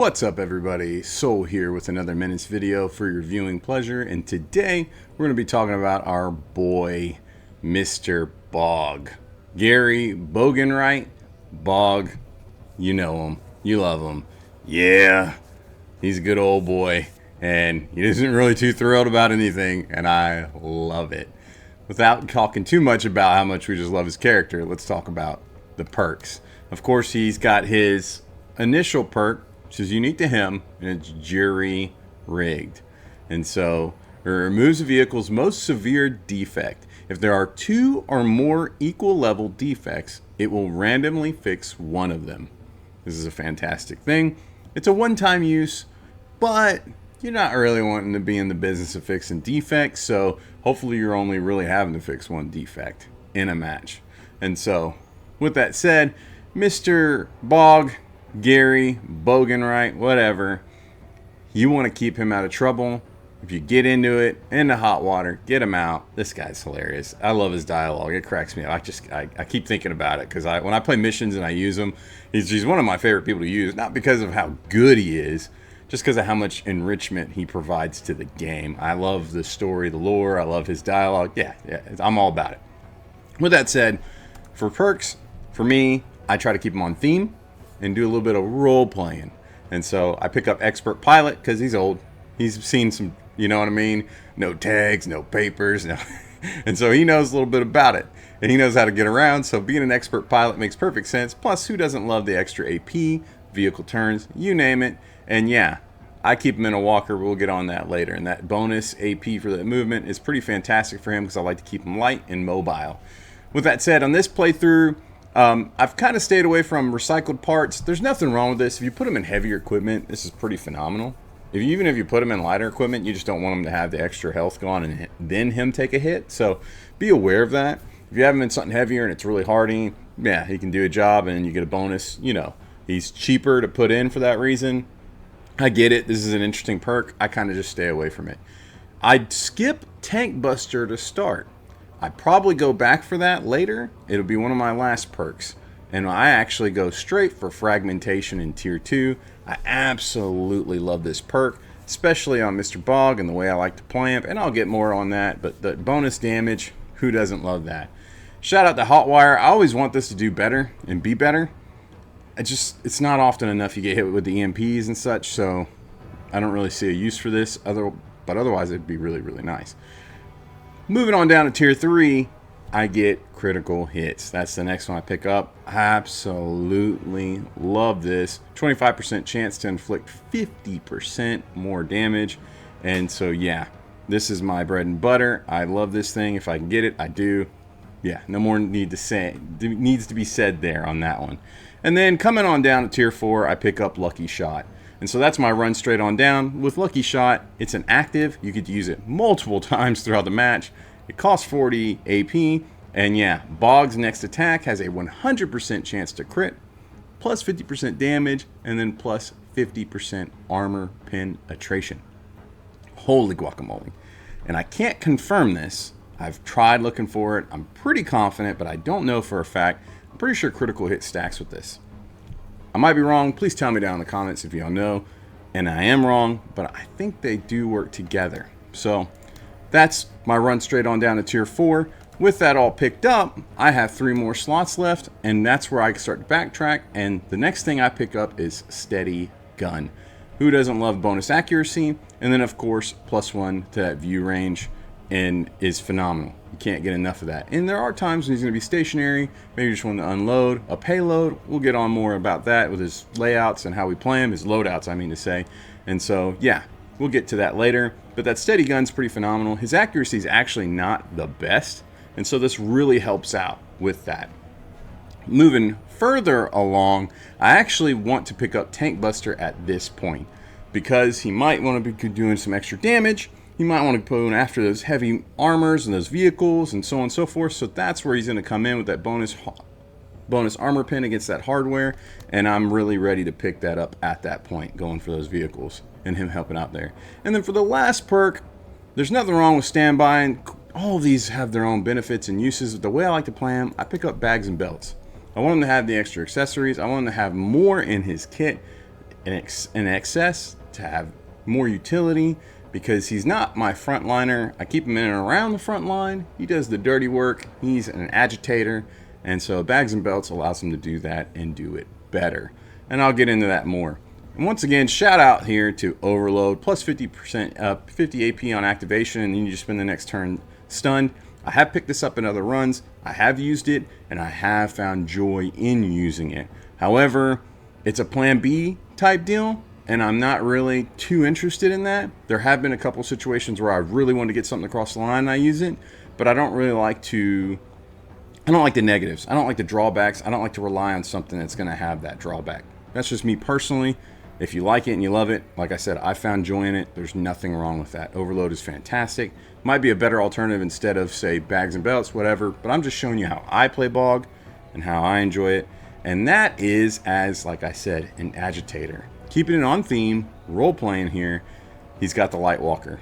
What's up everybody, Soul here with another MENACE video for your viewing pleasure, and today we're going to be talking about our boy Mr. Bog. Gary Bogenite. Bog, you know him, you love him. Yeah, he's a good old boy and he isn't really too thrilled about anything, and I love it. Without talking too much about how much we just love his character, let's talk about the perks. Of course, he's got his initial perk, which is unique to him, and it's jury rigged. And so it removes a vehicle's most severe defect. If there are two or more equal level defects, it will randomly fix one of them. This is a fantastic thing. It's a one-time use, but you're not really wanting to be in the business of fixing defects, so hopefully you're only really having to fix one defect in a match. And so, with that said, Mr. Bog, Gary, Bogenite, whatever, you want to keep him out of trouble. If you get into it, into hot water, get him out. This guy's hilarious. I love his dialogue. It cracks me up. I keep thinking about it because when I play missions and I use him, he's one of my favorite people to use. Not because of how good he is, just because of how much enrichment he provides to the game. I love the story, the lore. I love his dialogue. Yeah, I'm all about it. With that said, for perks, for me, I try to keep him on theme and do a little bit of role playing. And so I pick up expert pilot because he's old. He's seen some, you know what I mean? No tags, no papers, no. And so he knows a little bit about it. And he knows how to get around. So being an expert pilot makes perfect sense. Plus, who doesn't love the extra AP, vehicle turns, you name it. And yeah, I keep him in a walker. We'll get on that later. And that bonus AP for that movement is pretty fantastic for him because I like to keep him light and mobile. With that said, on this playthrough, I've kind of stayed away from recycled parts. There's nothing wrong with this. If you put them in heavier equipment, this is pretty phenomenal. Even if you put them in lighter equipment, you just don't want them to have the extra health gone and then him take a hit. So be aware of that. If you have him in something heavier and it's really hardy, yeah, he can do a job and you get a bonus. You know, he's cheaper to put in for that reason. I get it. This is an interesting perk. I kind of just stay away from it. I'd skip Tank Buster to start. I'd probably go back for that later. It'll be one of my last perks. And I actually go straight for Fragmentation in Tier 2. I absolutely love this perk, especially on Mr. Bog and the way I like to play him. And I'll get more on that, but the bonus damage, who doesn't love that? Shout out to Hotwire. I always want this to do better and be better. It's not often enough you get hit with the EMPs and such, so I don't really see a use for this. But otherwise, it'd be really, really nice. Moving on down to Tier 3, I get critical hits. That's the next one I pick up. I absolutely love this. 25% chance to inflict 50% more damage. And so, yeah, this is my bread and butter. I love this thing. If I can get it, I do. Yeah, no more needs to be said there on that one. And then coming on down to Tier 4, I pick up Lucky Shot. And so that's my run straight on down. With Lucky Shot, it's an active. You get to use it multiple times throughout the match. It costs 40 AP. And yeah, Bog's next attack has a 100% chance to crit, plus 50% damage, and then plus 50% armor penetration. Holy guacamole. And I can't confirm this. I've tried looking for it. I'm pretty confident, but I don't know for a fact. I'm pretty sure critical hit stacks with this. I might be wrong. Please tell me down in the comments if y'all know. And I am wrong, but I think they do work together. So that's my run straight on down to Tier 4. With that all picked up, I have 3 more slots left, and that's where I start to backtrack. And the next thing I pick up is Steady Gun. Who doesn't love bonus accuracy? And then, of course, +1 to that view range and is phenomenal. You can't get enough of that. And there are times when he's going to be stationary, maybe just want to unload a payload. We'll get on more about that with his layouts and how we play him, his loadouts, I mean to say. And so, yeah, we'll get to that later. But that Steady Gun's pretty phenomenal. His accuracy is actually not the best, and so this really helps out with that. Moving further along, I actually want to pick up Tank Buster at this point because he might want to be doing some extra damage. He might want to go after those heavy armors and those vehicles and so on and so forth. So that's where he's going to come in with that bonus armor pin against that hardware. And I'm really ready to pick that up at that point, going for those vehicles and him helping out there. And then for the last perk, there's nothing wrong with standby. And all of these have their own benefits and uses. The way I like to play them, I pick up bags and belts. I want him to have the extra accessories. I want him to have more in his kit. in excess to have more utility, because he's not my frontliner. I keep him in and around the front line. He does the dirty work. He's an agitator, and so bags and belts allows him to do that and do it better. And I'll get into that more. And once again, shout out here to Overload, plus 50% up, 50 AP on activation, and then you just spend the next turn stunned. I have picked this up in other runs. I have used it, and I have found joy in using it. However, it's a plan B type deal, and I'm not really too interested in that. There have been a couple situations where I really want to get something across the line and I use it, but I don't really like to, I don't like the negatives. I don't like the drawbacks. I don't like to rely on something that's going to have that drawback. That's just me personally. If you like it and you love it, like I said, I found joy in it. There's nothing wrong with that. Overload is fantastic. Might be a better alternative instead of, say, bags and belts, whatever, but I'm just showing you how I play Bog and how I enjoy it. And that is as, like I said, an agitator. Keeping it on theme, role-playing here, he's got the Lightwalker.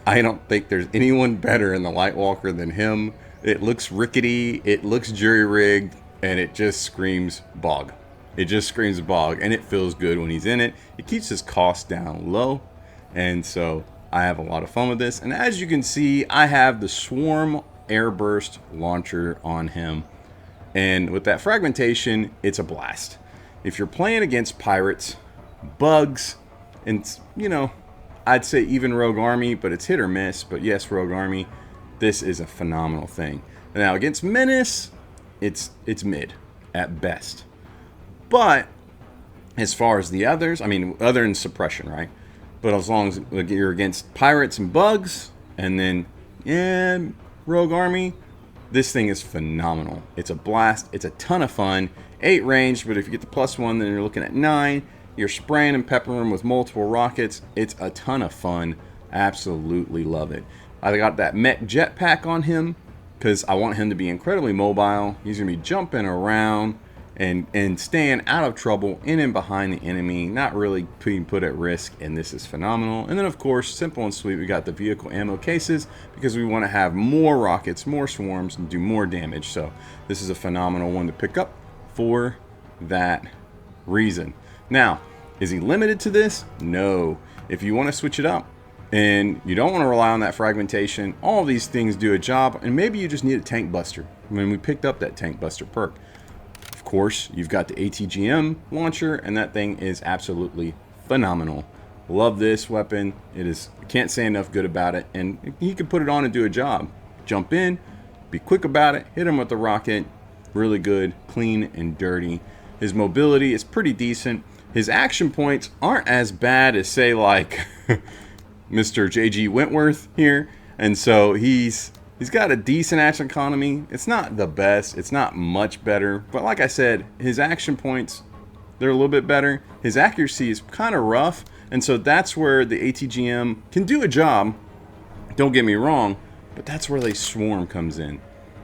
I don't think there's anyone better in the Lightwalker than him. It looks rickety, it looks jury-rigged, and it just screams Bog. It just screams Bog, and it feels good when he's in it. It keeps his cost down low, and so I have a lot of fun with this. And as you can see, I have the Swarm Airburst launcher on him. And with that fragmentation, it's a blast. If you're playing against pirates, bugs, and, you know, I'd say even Rogue Army, but it's hit or miss. But yes, Rogue Army, this is a phenomenal thing. Now, against Menace, it's mid at best. But as far as the others, I mean, other than suppression, right? But as long as you're against pirates and bugs, and then, yeah, Rogue Army, this thing is phenomenal. It's a blast. It's a ton of fun. 8 range, but if you get the +1, then you're looking at 9. You're spraying and peppering them with multiple rockets. It's a ton of fun. Absolutely love it. I got that Mech jetpack on him because I want him to be incredibly mobile. He's going to be jumping around and staying out of trouble in and behind the enemy, not really being put at risk, and this is phenomenal. And then, of course, simple and sweet, we got the vehicle ammo cases because we want to have more rockets, more swarms, and do more damage. So this is a phenomenal one to pick up for that reason. Now, is he limited to this? No. If you want to switch it up and you don't want to rely on that fragmentation, all these things do a job, and maybe you just need a tank buster. When we picked up that tank buster perk, of course, you've got the ATGM launcher, and that thing is absolutely phenomenal. Love this weapon. It is, I can't say enough good about it, and he can put it on and do a job. Jump in, be quick about it, hit him with the rocket. Really good, clean and dirty. His mobility is pretty decent. His action points aren't as bad as, say, like Mr. JG Wentworth here, and so he's got a decent action economy. It's not the best. It's not much better. But like I said, his action points, they're a little bit better. His accuracy is kind of rough. And so that's where the ATGM can do a job. Don't get me wrong. But that's where the Swarm comes in.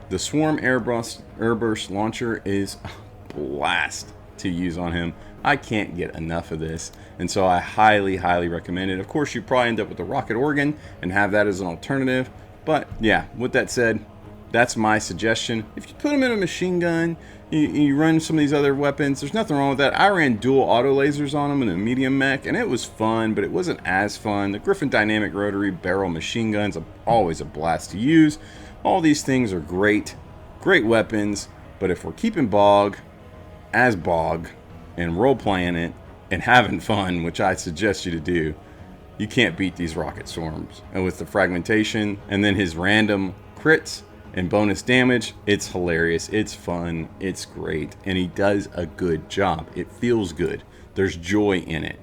The Swarm Airburst launcher is a blast to use on him. I can't get enough of this. And so I highly, highly recommend it. Of course, you probably end up with the rocket organ and have that as an alternative. But yeah, with that said, that's my suggestion. If you put them in a machine gun, you run some of these other weapons, there's nothing wrong with that. I ran dual auto lasers on them in a medium mech, and it was fun, but it wasn't as fun. The Griffin Dynamic Rotary Barrel machine guns are always a blast to use. All these things are great, great weapons, but if we're keeping Bog as Bog and role-playing it and having fun, which I suggest you to do, you can't beat these rocket swarms. And with the fragmentation and then his random crits and bonus damage, it's hilarious, it's fun, it's great, and he does a good job. It feels good. There's joy in it.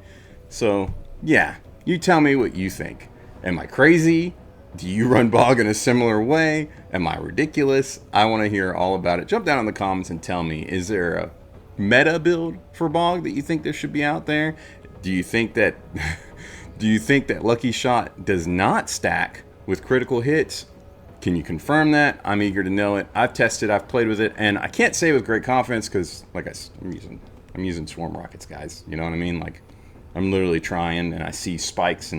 So yeah, you tell me what you think. Am I crazy? Do you run Bog in a similar way? Am I ridiculous? I want to hear all about it. Jump down in the comments and tell me, is there a meta build for Bog that you think there should be out there? Do you think that Lucky Shot does not stack with critical hits? Can you confirm that? I'm eager to know it. I've tested, I've played with it, and I can't say with great confidence because, like I'm using swarm rockets, guys. You know what I mean? Like, I'm literally trying, and I see spikes,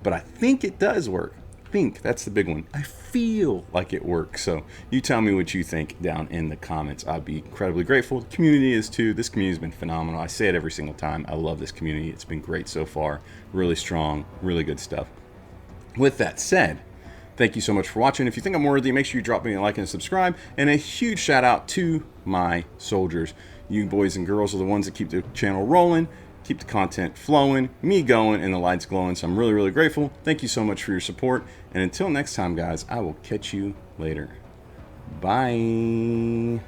but I think it does work. think that's the big one. I feel like it works. So you tell me what you think down in the comments. I'd be incredibly grateful. The community is too. This community has been phenomenal. I say it every single time. I love this community. It's been great so far. Really strong, really good stuff. With that said, thank you so much for watching. If you think I'm worthy, make sure you drop me a like and subscribe. And a huge shout out to my soldiers. You boys and girls are the ones that keep the channel rolling, keep the content flowing, me going, and the lights glowing. So I'm really, really grateful. Thank you so much for your support. And until next time, guys, I will catch you later. Bye.